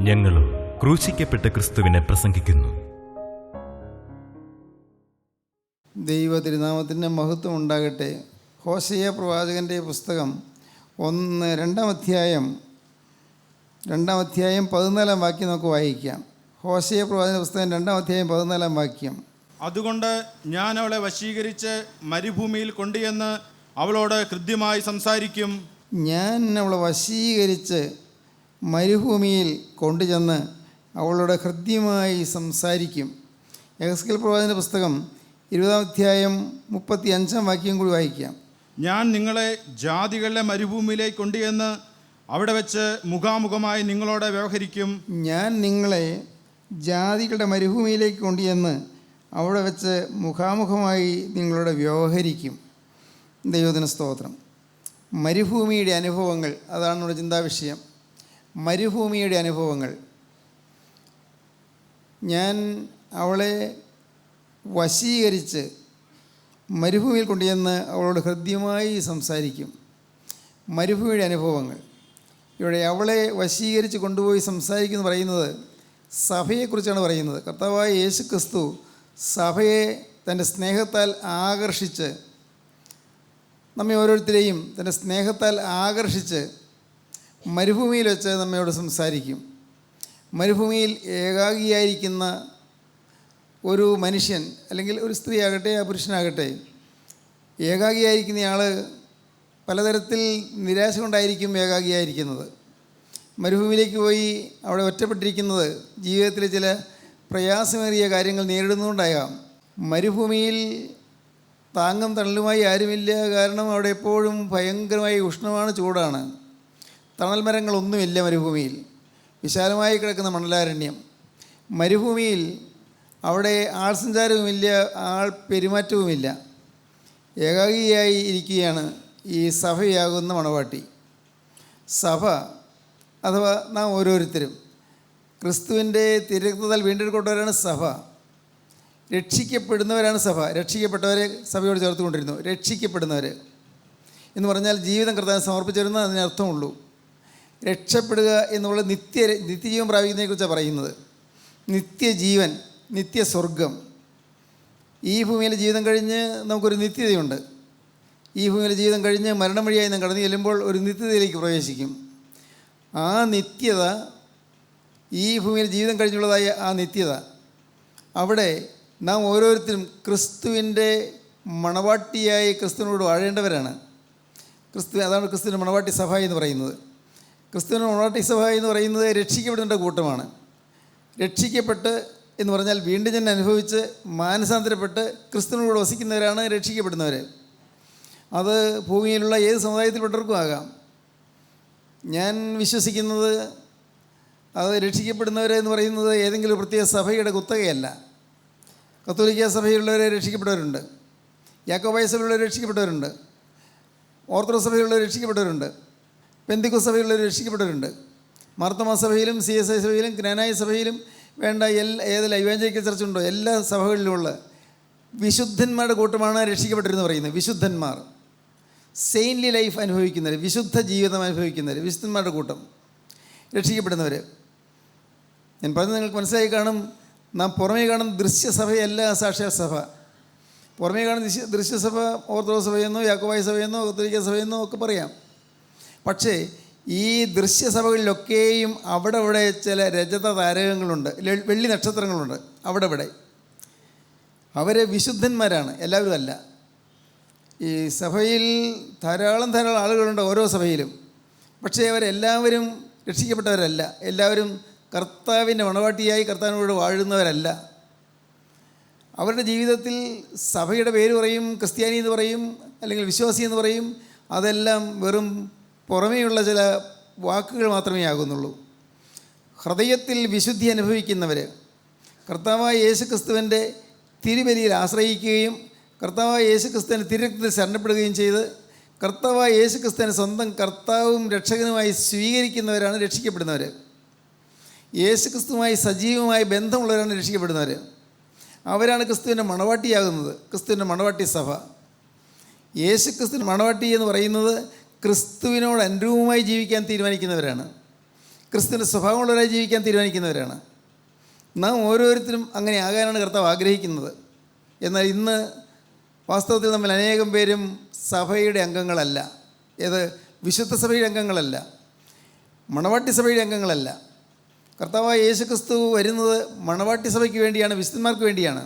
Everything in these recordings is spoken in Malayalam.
ഞങ്ങളും ക്രൂശിക്കപ്പെട്ട ക്രിസ്തുവിനെ പ്രസംഗിക്കുന്നു. ദൈവ തിരുനാമത്തിൻ്റെ മഹത്വം ഉണ്ടാകട്ടെ. ഹോശയ്യ പ്രവാചകൻ്റെ പുസ്തകം 2-ാം അധ്യായം 14-ാം വാക്യം നമുക്ക് വായിക്കാം. ഹോശയ്യ പ്രവാചകൻ്റെ പുസ്തകം 2-ാം അധ്യായം 14-ാം വാക്യം. അതുകൊണ്ട് ഞാൻ അവളെ വശീകരിച്ച് മരുഭൂമിയിൽ കൊണ്ടുചെന്ന് അവളോട് ഹൃദ്യമായി സംസാരിക്കും. ഞാൻ അവളെ വശീകരിച്ച് മരുഭൂമിയിൽ കൊണ്ടുചെന്ന് അവളോട് ഹൃദ്യമായി സംസാരിക്കും. യെഹെസ്കേൽ പ്രവാചകൻ്റെ പുസ്തകം 20-ാം അധ്യായം 35-ാം വാക്യം കൂടി വായിക്കാം. ഞാൻ നിങ്ങളെ ജാതികളുടെ മരുഭൂമിയിലേക്ക് കൊണ്ടുചെന്ന് അവിടെ വെച്ച് മുഖാമുഖമായി നിങ്ങളോട് വ്യവഹരിക്കും. ഞാൻ നിങ്ങളെ ജാതികളുടെ മരുഭൂമിയിലേക്ക് കൊണ്ടുചെന്ന് അവിടെ വെച്ച് മുഖാമുഖമായി നിങ്ങളോട് വ്യവഹരിക്കും. ദൈവത്തിന് സ്തോത്രം. മരുഭൂമിയുടെ അനുഭവങ്ങൾ, അതാണ് നമ്മുടെ ചിന്താവിഷയം. മരുഭൂമിയുടെ അനുഭവങ്ങൾ. ഞാൻ അവളെ വശീകരിച്ച് മരുഭൂമിയിൽ കൊണ്ടുചെന്ന് അവളോട് ഹൃദ്യമായി സംസാരിക്കും. മരുഭൂമിയുടെ അനുഭവങ്ങൾ. ഇവിടെ അവളെ വശീകരിച്ച് കൊണ്ടുപോയി സംസാരിക്കുമെന്ന് പറയുന്നത് സഭയെക്കുറിച്ചാണ് പറയുന്നത്. കർത്താവായ യേശു ക്രിസ്തു സഭയെ തൻ്റെ സ്നേഹത്താൽ ആകർഷിച്ച്, നമ്മെ ഓരോരുത്തരെയും തൻ്റെ സ്നേഹത്താൽ ആകർഷിച്ച് മരുഭൂമിയിൽ വെച്ച് നമ്മയോട് സംസാരിക്കും. മരുഭൂമിയിൽ ഏകാഗിയായിരിക്കുന്ന ഒരു മനുഷ്യൻ, അല്ലെങ്കിൽ ഒരു സ്ത്രീ ആകട്ടെ ആ പുരുഷനാകട്ടെ, ഏകാഗിയായിരിക്കുന്നയാൾ പലതരത്തിൽ നിരാശ കൊണ്ടായിരിക്കും ഏകാഗിയായിരിക്കുന്നത്. മരുഭൂമിയിലേക്ക് പോയി അവിടെ ഒറ്റപ്പെട്ടിരിക്കുന്നത് ജീവിതത്തിലെ ചില പ്രയാസമേറിയ കാര്യങ്ങൾ നേരിടുന്നതുകൊണ്ടാകാം. മരുഭൂമിയിൽ താങ്ങും തണലുമായി ആരുമില്ല. കാരണം അവിടെ എപ്പോഴും ഭയങ്കരമായി ഉഷ്ണമാണ്, ചൂടാണ്. തണൽ മരങ്ങളൊന്നുമില്ല മരുഭൂമിയിൽ. വിശാലമായി കിടക്കുന്ന മണലാരണ്യം. മരുഭൂമിയിൽ അവിടെ ആൾ സഞ്ചാരവുമില്ല, ആൾ പെരുമാറ്റവുമില്ല. ഏകാഗിയായി ഇരിക്കുകയാണ് ഈ സഭയാകുന്ന മണവാട്ടി. സഭ അഥവാ നാം ഓരോരുത്തരും ക്രിസ്തുവിൻ്റെ തിരുരക്തത്താൽ വീണ്ടെടുക്കപ്പെട്ടവരാണ് സഭ. രക്ഷിക്കപ്പെടുന്നവരാണ് സഭ. രക്ഷിക്കപ്പെട്ടവരെ സഭയോട് ചേർത്തുകൊണ്ടിരുന്നു. രക്ഷിക്കപ്പെടുന്നവർ എന്ന് പറഞ്ഞാൽ ജീവിതം കർത്താവിന് സമർപ്പിച്ചിരുന്ന അതിനർത്ഥമുള്ളൂ. രക്ഷപ്പെടുക എന്നുള്ള നിത്യജീവൻ പ്രാപിക്കുന്നതിനെക്കുറിച്ചാണ് പറയുന്നത്. നിത്യജീവൻ, നിത്യസ്വർഗം. ഈ ഭൂമിയിലെ ജീവിതം കഴിഞ്ഞ് നമുക്കൊരു നിത്യതയുണ്ട്. ഈ ഭൂമിയിലെ ജീവിതം കഴിഞ്ഞ് മരണം വഴിയായി നാം കടന്നു ചെല്ലുമ്പോൾ ഒരു നിത്യതയിലേക്ക് പ്രവേശിക്കും. ആ നിത്യത, ഈ ഭൂമിയിൽ ജീവിതം കഴിഞ്ഞുള്ളതായ ആ നിത്യത, അവിടെ നാം ഓരോരുത്തരും ക്രിസ്തുവിൻ്റെ മണവാട്ടിയായി ക്രിസ്തുവിനോട് വാഴേണ്ടവരാണ്. അതാണ് ക്രിസ്തുവിൻ്റെ മണവാട്ടി സഭ എന്ന് പറയുന്നത്. ക്രിസ്തുവിൻ്റെ മണവാട്ടി സഭ എന്ന് പറയുന്നത് രക്ഷിക്കപ്പെടേണ്ട കൂട്ടമാണ്. രക്ഷിക്കപ്പെട്ട് എന്ന് പറഞ്ഞാൽ വീണ്ടും ജന്മം അനുഭവിച്ച് മാനസാന്തരപ്പെട്ട് ക്രിസ്തുവിനോട് വസിക്കുന്നവരാണ് രക്ഷിക്കപ്പെടുന്നവർ. അത് ഭൂമിയിലുള്ള ഏത് സമുദായത്തിൽപ്പെട്ടവർക്കും ആകാം. ഞാൻ വിശ്വസിക്കുന്നത് അത് രക്ഷിക്കപ്പെടുന്നവരെന്ന് പറയുന്നത് ഏതെങ്കിലും പ്രത്യേക സഭയുടെ കുത്തകയല്ല. കത്തോലിക്ക സഭയിലുള്ളവരെ രക്ഷിക്കപ്പെട്ടവരുണ്ട്, യാക്കോബായ സഭയിലുള്ളവർ രക്ഷിക്കപ്പെട്ടവരുണ്ട്, ഓർത്തഡോക്സ് സഭയിലുള്ളവർ രക്ഷിക്കപ്പെട്ടവരുണ്ട്, പെന്തിക്കോസ്ത് സഭയിലുള്ളവർ രക്ഷിക്കപ്പെട്ടവരുണ്ട്, മാർത്തോമാ സഭയിലും CSI സഭയിലും ജ്ഞാനായ സഭയിലും വേണ്ട ഏതെല്ലാം ഇവാഞ്ചലിക്കൽ ചർച്ചുണ്ടോ എല്ലാ സഭകളിലുമുള്ള വിശുദ്ധന്മാരുടെ കൂട്ടമാണ് രക്ഷിക്കപ്പെട്ടിരുന്നു പറയുന്നത്. വിശുദ്ധന്മാർ, സെയിൻലി ലൈഫ് അനുഭവിക്കുന്നവർ, വിശുദ്ധ ജീവിതം അനുഭവിക്കുന്നവർ, വിശുദ്ധന്മാരുടെ കൂട്ടം, രക്ഷിക്കപ്പെടുന്നവർ. ഞാൻ പറഞ്ഞത് നിങ്ങൾക്ക് മനസ്സിലായി കാണും. നാം പുറമേ കാണുന്ന ദൃശ്യസഭയല്ല സാക്ഷാൽ സഭ. പുറമേ കാണുന്ന ദൃശ്യസഭ ഓർത്തഡോക്സ് സഭയെന്നോ യാക്കോബായ സഭയെന്നോ കത്തോലിക്ക സഭയെന്നോ ഒക്കെ പറയാം. പക്ഷേ ഈ ദൃശ്യസഭകളിലൊക്കെയും അവിടെ ചില രജത താരകങ്ങളുണ്ട്, വെള്ളി നക്ഷത്രങ്ങളുണ്ട്. അവിടെ അവർ വിശുദ്ധന്മാരാണ്, എല്ലാവരും അല്ല. ഈ സഭയിൽ ധാരാളം ആളുകളുണ്ട് ഓരോ സഭയിലും. പക്ഷേ അവരെല്ലാവരും രക്ഷിക്കപ്പെട്ടവരല്ല. എല്ലാവരും കർത്താവിൻ്റെ മണവാട്ടിയായി കർത്താവിനോട് വാഴുന്നവരല്ല. അവരുടെ ജീവിതത്തിൽ സഭയുടെ പേര് പറയും, ക്രിസ്ത്യാനി എന്ന് പറയും, അല്ലെങ്കിൽ വിശ്വാസി എന്ന് പറയും. അതെല്ലാം വെറും പുറമേയുള്ള ചില വാക്കുകൾ മാത്രമേ ആകുന്നുള്ളൂ. ഹൃദയത്തിൽ വിശുദ്ധി അനുഭവിക്കുന്നവർ കർത്താവായ യേശു ക്രിസ്തുവിൻ്റെ തിരുബലിയിൽ ആശ്രയിക്കുകയും കർത്താവായ യേശു ക്രിസ്തുവിൻ്റെ തിരുരക്തത്തിൽ ശരണപ്പെടുകയും ചെയ്ത് കർത്താവായ യേശു ക്രിസ്തുവിനെ സ്വന്തം കർത്താവും രക്ഷകനുമായി സ്വീകരിക്കുന്നവരാണ് രക്ഷിക്കപ്പെടുന്നവർ. യേശു ക്രിസ്തുവുമായി സജീവമായ ബന്ധമുള്ളവരാണ് രക്ഷിക്കപ്പെടുന്നവർ. അവരാണ് ക്രിസ്തുവിൻ്റെ മണവാട്ടിയാകുന്നത്. ക്രിസ്തുവിൻ്റെ മണവാട്ടി സഭ. യേശു ക്രിസ്തുവിൻ്റെ മണവാട്ടി എന്ന് പറയുന്നത് ക്രിസ്തുവിനോട് അനുരൂപമായി ജീവിക്കാൻ തീരുമാനിക്കുന്നവരാണ്. ക്രിസ്തുവിൻ്റെ സ്വഭാവമുള്ളവരായി ജീവിക്കാൻ തീരുമാനിക്കുന്നവരാണ്. നാം ഓരോരുത്തരും അങ്ങനെ ആകാനാണ് കർത്താവ് ആഗ്രഹിക്കുന്നത്. എന്നാൽ ഇന്ന് വാസ്തവത്തിൽ നമ്മൾ അനേകം പേരും സഭയുടെ അംഗങ്ങളല്ല. ഏത്? വിശുദ്ധ സഭയുടെ അംഗങ്ങളല്ല, മണവാട്ടി സഭയുടെ അംഗങ്ങളല്ല. കർത്താവായ യേശു ക്രിസ്തു വരുന്നത് മണവാട്ടി സഭയ്ക്ക് വേണ്ടിയാണ്, വിശുദ്ധന്മാർക്ക് വേണ്ടിയാണ്.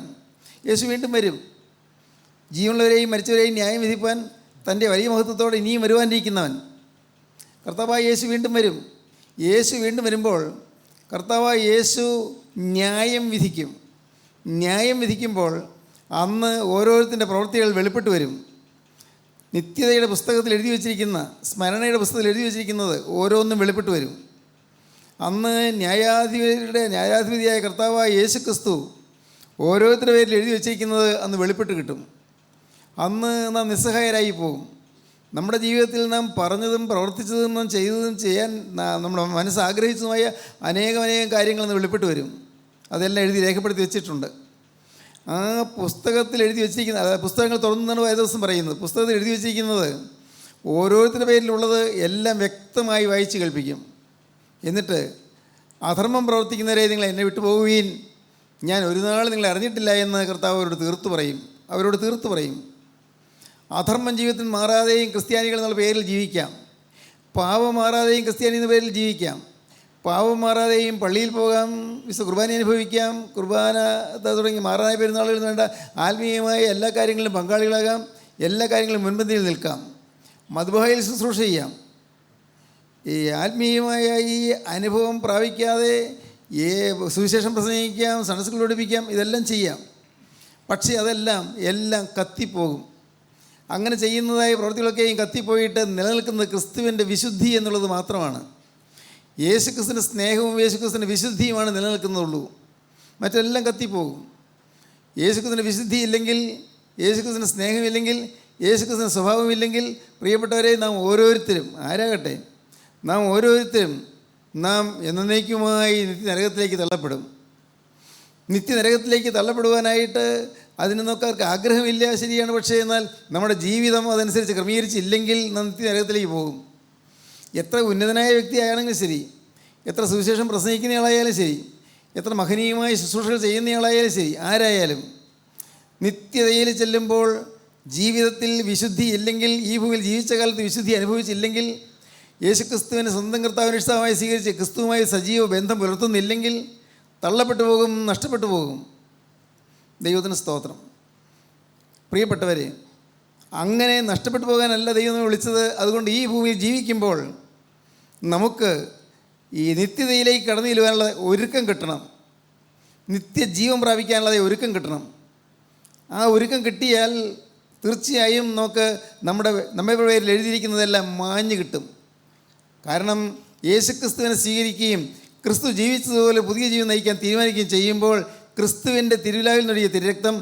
യേശു വീണ്ടും വരും. ജീവനുള്ളവരെയും മരിച്ചവരെയും ന്യായം വിധിപ്പാൻ തൻ്റെ വലിയ മഹത്വത്തോടെ ഇനിയും വരുവാനിരിക്കുന്നവൻ കർത്താവായ യേശു വീണ്ടും വരും. യേശു വീണ്ടും വരുമ്പോൾ കർത്താവായ യേശു ന്യായം വിധിക്കും. ന്യായം വിധിക്കുമ്പോൾ അന്ന് ഓരോരുത്തരുടെ പ്രവൃത്തികൾ വെളിപ്പെട്ട് വരും. നിത്യതയുടെ പുസ്തകത്തിൽ എഴുതി വച്ചിരിക്കുന്ന, സ്മരണയുടെ പുസ്തകത്തിൽ എഴുതി വച്ചിരിക്കുന്നത് ഓരോന്നും വെളിപ്പെട്ട് വരും. അന്ന് ന്യായാധിപതിയായ കർത്താവായ യേശു ക്രിസ്തു ഓരോരുത്തരുടെ പേരിൽ എഴുതി വച്ചിരിക്കുന്നത് അന്ന് വെളിപ്പെട്ട് കിട്ടും. അന്ന് നാം നിസ്സഹായരായി പോകും. നമ്മുടെ ജീവിതത്തിൽ നാം പറഞ്ഞതും പ്രവർത്തിച്ചതും നാം ചെയ്തതും ചെയ്യാൻ നമ്മുടെ മനസ്സ് ആഗ്രഹിച്ചതുമായ അനേകം കാര്യങ്ങൾ അന്ന് വെളിപ്പെട്ട് വരും. അതെല്ലാം എഴുതി രേഖപ്പെടുത്തി വെച്ചിട്ടുണ്ട്. ആ പുസ്തകത്തിൽ എഴുതി വെച്ചിരിക്കുന്ന, അതായത് പുസ്തകങ്ങൾ തുറന്നാണ് വേദവസം പറയുന്നത്. പുസ്തകത്തിൽ എഴുതി വെച്ചിരിക്കുന്നത് ഓരോരുത്തരുടെ പേരിലുള്ളത് എല്ലാം വ്യക്തമായി വായിച്ച് കേൾപ്പിക്കും. എന്നിട്ട് അധർമ്മം പ്രവർത്തിക്കുന്നവരെ നിങ്ങൾ എന്നെ വിട്ടു പോവുകയും ഞാൻ ഒരു നാൾ നിങ്ങളെ അറിഞ്ഞിട്ടില്ല എന്ന് കർത്താവ് അവരോട് തീർത്തു പറയും. അധർമ്മം ജീവിതത്തിൽ മാറാതെയും ക്രിസ്ത്യാനികൾ എന്നുള്ള പേരിൽ ജീവിക്കാം. പാവം മാറാതെയും ക്രിസ്ത്യാനി എന്ന പേരിൽ ജീവിക്കാം. പാവം മാറാതെയും പള്ളിയിൽ പോകാം, കുർബാന അനുഭവിക്കാം, കുർബാന തുടങ്ങി മാറാനായ പെരുന്നാളുകൾ വേണ്ട ആത്മീയമായ എല്ലാ കാര്യങ്ങളിലും പങ്കാളികളാകാം, എല്ലാ കാര്യങ്ങളും മുൻപന്തിയിൽ നിൽക്കാം, മദ്ബഹയിൽ ശുശ്രൂഷ ചെയ്യാം. ഈ ആത്മീയമായ ഈ അനുഭവം പ്രാപിക്കാതെ സുവിശേഷം പ്രസംഗിക്കാം, സൺഡേ സ്കൂൾ പഠിപ്പിക്കാം, ഇതെല്ലാം ചെയ്യാം. പക്ഷേ എല്ലാം കത്തിപ്പോകും. അങ്ങനെ ചെയ്യുന്നതായ പ്രവൃത്തികളൊക്കെയും കത്തിപ്പോയിട്ട് നിലനിൽക്കുന്നത് ക്രിസ്തുവിൻ്റെ വിശുദ്ധി എന്നുള്ളത് മാത്രമാണ്. യേശുക്രിസ്തുവിൻ്റെ സ്നേഹവും യേശുക്രിസ്തുവിൻ്റെ വിശുദ്ധിയുമാണ് നിലനിൽക്കുന്നുള്ളൂ. മറ്റെല്ലാം കത്തിപ്പോകും. യേശുക്രിസ്തുവിൻ്റെ വിശുദ്ധി ഇല്ലെങ്കിൽ, യേശുക്രിസ്തുവിൻ്റെ സ്നേഹമില്ലെങ്കിൽ, യേശുക്രിസ്തുവിൻ്റെ സ്വഭാവമില്ലെങ്കിൽ, പ്രിയപ്പെട്ടവരെ, നാം ഓരോരുത്തരും ആരാകട്ടെ, നാം ഓരോരുത്തരും എന്നേക്കുമായി നിത്യനരകത്തിലേക്ക് തള്ളപ്പെടും. നിത്യനരകത്തിലേക്ക് തള്ളപ്പെടുവാനായിട്ട് അതിനൊക്കെ അവർക്ക് ആഗ്രഹമില്ല, ശരിയാണ്. പക്ഷേ എന്നാൽ നമ്മുടെ ജീവിതം അതനുസരിച്ച് ക്രമീകരിച്ചില്ലെങ്കിൽ നിത്യനരകത്തിലേക്ക് പോകും. എത്ര ഉന്നതനായ വ്യക്തിയാണെങ്കിലും ശരി, എത്ര സുവിശേഷം പ്രസംഗിക്കുന്നയാളായാലും ശരി, എത്ര മഹനീയമായ ശുശ്രൂഷകൾ ചെയ്യുന്നയാളായാലും ശരി, ആരായാലും നിത്യതയിൽ ചെല്ലുമ്പോൾ ജീവിതത്തിൽ വിശുദ്ധി ഇല്ലെങ്കിൽ, ഈ ഭൂമിയിൽ ജീവിച്ച കാലത്ത് വിശുദ്ധി അനുഭവിച്ചില്ലെങ്കിൽ, യേശുക്രിസ്തുവിനെ സ്വന്തം കർത്താവിനെ ഇഷ്ടമായി സ്വീകരിച്ച് ക്രിസ്തുവുമായി സജീവ ബന്ധം പുലർത്തുന്നില്ലെങ്കിൽ തള്ളപ്പെട്ടു പോകും, നഷ്ടപ്പെട്ടു പോകും. ദൈവത്തിന് സ്തോത്രം. പ്രിയപ്പെട്ടവരെ, അങ്ങനെ നഷ്ടപ്പെട്ടു പോകാനല്ല ദൈവം നമ്മെ വിളിച്ചത്. അതുകൊണ്ട് ഈ ഭൂമിയിൽ ജീവിക്കുമ്പോൾ നമുക്ക് ഈ നിത്യതയിലേക്ക് കടന്നു ചെല്ലുവാനുള്ള ഒരുക്കം കിട്ടണം. നിത്യജീവൻ പ്രാപിക്കാനുള്ള ഒരുക്കം കിട്ടണം. ആ ഒരുക്കം കിട്ടിയാൽ തീർച്ചയായും നമ്മുടെ പേരിൽ എഴുതിയിരിക്കുന്നതെല്ലാം മാഞ്ഞു കിട്ടും. കാരണം യേശുക്രിസ്തുവിനെ സ്വീകരിക്കുകയും ക്രിസ്തു ജീവിച്ചതുപോലെ പുതിയ ജീവൻ നയിക്കാൻ തീരുമാനിക്കുകയും ചെയ്യുമ്പോൾ ക്രിസ്തുവിൻ്റെ തിരുവിലാവിൽ നിന്നൊഴുകിയ തിരുരക്തം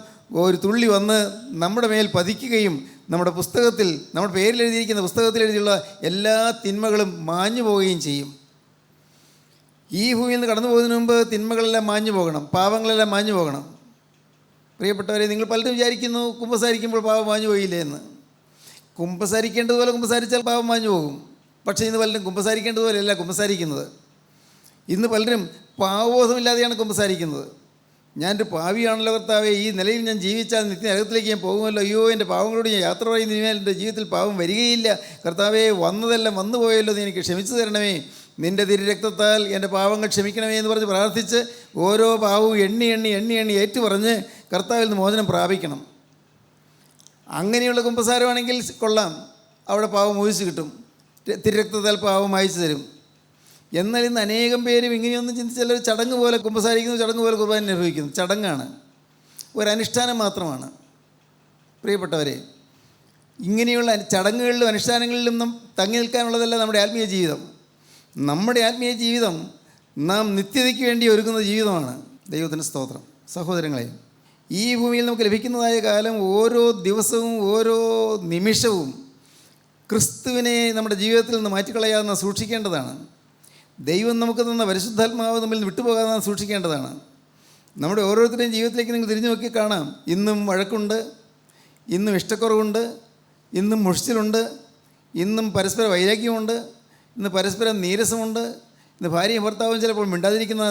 ഒരു തുള്ളി വന്ന് നമ്മുടെ മേൽ പതിക്കുകയും നമ്മുടെ പുസ്തകത്തിൽ, നമ്മുടെ പേരിൽ എഴുതിയിരിക്കുന്ന പുസ്തകത്തിൽ എഴുതിയുള്ള എല്ലാ തിന്മകളും മാഞ്ഞു പോവുകയും ചെയ്യും. ഈ ഭൂമിയിൽ നിന്ന് കടന്നു പോകുന്നതിന് മുമ്പ് തിന്മകളെല്ലാം മാഞ്ഞു പോകണം, പാപങ്ങളെല്ലാം മാഞ്ഞു പോകണം. പ്രിയപ്പെട്ടവരെ, നിങ്ങൾ പലരും വിചാരിക്കുന്നു കുമ്പസാരിക്കുമ്പോൾ പാപം മാഞ്ഞു പോയില്ലേ എന്ന്. കുമ്പസാരിക്കേണ്ടതുപോലെ കുമ്പസാരിച്ചാൽ പാപം മാഞ്ഞു പോകും. പക്ഷേ ഇന്ന് പലരും കുമ്പസാരിക്കേണ്ടതുപോലെയല്ല കുമ്പസാരിക്കുന്നത്. ഇന്ന് പലരും പാവബോധമില്ലാതെയാണ് കുമ്പസാരിക്കുന്നത്. ഞാനൊരു പാവിയാണല്ലോ കർത്താവേ, ഈ നിലയിൽ ഞാൻ ജീവിച്ചാൽ നിത്യനരകത്തിലേക്ക് ഞാൻ പോകുമല്ലോ, അയ്യോ എൻ്റെ പാവങ്ങളോട് ഞാൻ യാത്ര പറയുന്നതിനാൽ എൻ്റെ ജീവിതത്തിൽ പാവം വരികയില്ല, കർത്താവേ വന്നതെല്ലാം വന്നു പോയല്ലോ, നീ എനിക്ക് ക്ഷമിച്ചു തരണമേ, നിൻ്റെ തിരുരക്തത്താൽ എൻ്റെ പാവങ്ങൾ ക്ഷമിക്കണമേ എന്ന് പറഞ്ഞ് പ്രാർത്ഥിച്ച് ഓരോ പാവവും എണ്ണി എണ്ണി എണ്ണി എണ്ണി ഏറ്റുപറഞ്ഞ് കർത്താവിൽ നിന്ന് മോചനം പ്രാപിക്കണം. അങ്ങനെയുള്ള കുമ്പസാരമാണെങ്കിൽ കൊള്ളാം, അവിടെ പാവം മോചിച്ച് കിട്ടും, തിരുരക്തത്താൽ പാവം അയച്ചു തരും. എന്നാൽ ഇന്ന് അനേകം പേരും ഇങ്ങനെയൊന്നും ചിന്തിച്ചാൽ ചടങ്ങ് പോലെ കുമ്പസാരിക്കുന്നു, ചടങ്ങ് പോലെ കുർബാന അനുഭവിക്കുന്നു. ചടങ്ങാണ്, ഒരനുഷ്ഠാനം മാത്രമാണ്. പ്രിയപ്പെട്ടവരെ, ഇങ്ങനെയുള്ള ചടങ്ങുകളിലും അനുഷ്ഠാനങ്ങളിലും തങ്ങി നിൽക്കാനുള്ളതല്ല നമ്മുടെ ആത്മീയ ജീവിതം. നമ്മുടെ ആത്മീയ ജീവിതം നാം നിത്യതയ്ക്ക് വേണ്ടി ഒരുക്കുന്ന ജീവിതമാണ്. ദൈവത്തിന് സ്തോത്രം. സഹോദരങ്ങളെ, ഈ ഭൂമിയിൽ നമുക്ക് ലഭിക്കുന്നതായ കാലം ഓരോ ദിവസവും ഓരോ നിമിഷവും ക്രിസ്തുവിനെ നമ്മുടെ ജീവിതത്തിൽ നിന്ന് മാറ്റിക്കളയാതെ സൂക്ഷിക്കേണ്ടതാണ്. ദൈവം നമുക്ക് തന്ന പരിശുദ്ധാത്മാവ് നമ്മിൽ നിന്ന് വിട്ടുപോകാതെ നാം സൂക്ഷിക്കേണ്ടതാണ്. നമ്മുടെ ഓരോരുത്തരുടെയും ജീവിതത്തിലേക്ക് നിങ്ങൾ തിരിഞ്ഞു നോക്കി കാണാം. ഇന്നും വഴക്കുണ്ട്, ഇന്നും ഇഷ്ടക്കുറവുണ്ട്, ഇന്നും മുഷിച്ചിലുണ്ട്, ഇന്നും പരസ്പര വൈരാഗ്യമുണ്ട്, ഇന്ന് പരസ്പരം നീരസമുണ്ട്, ഇന്ന് ഭാര്യയും ഭർത്താവും ചിലപ്പോൾ മിണ്ടാതിരിക്കുന്ന